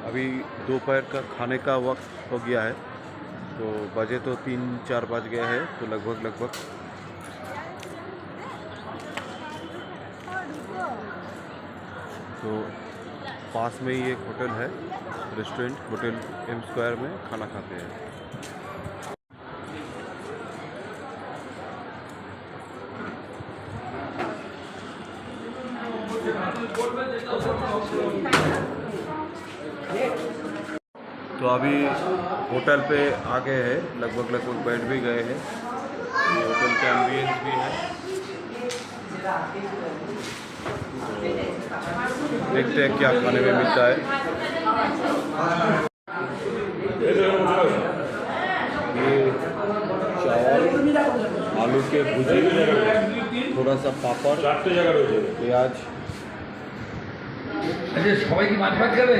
अभी दोपहर का खाने का वक्त हो गया है, तो बजे तो 3-4 बज गए हैं, तो लगभग तो पास में ही एक होटल है, रेस्टोरेंट, होटल एम स्क्वायर में खाना खाते हैं। तो अभी होटल पे आ गए हैं, लगभग बैठ भी गए हैं। ये होटल का एम्बियंस भी है, तो देखते हैं क्या खाने में मिलता है। ये चावल, आलू के भुजिया, थोड़ा सा पापड़, प्याज। সবাই কি মাছ ভাত খাবে?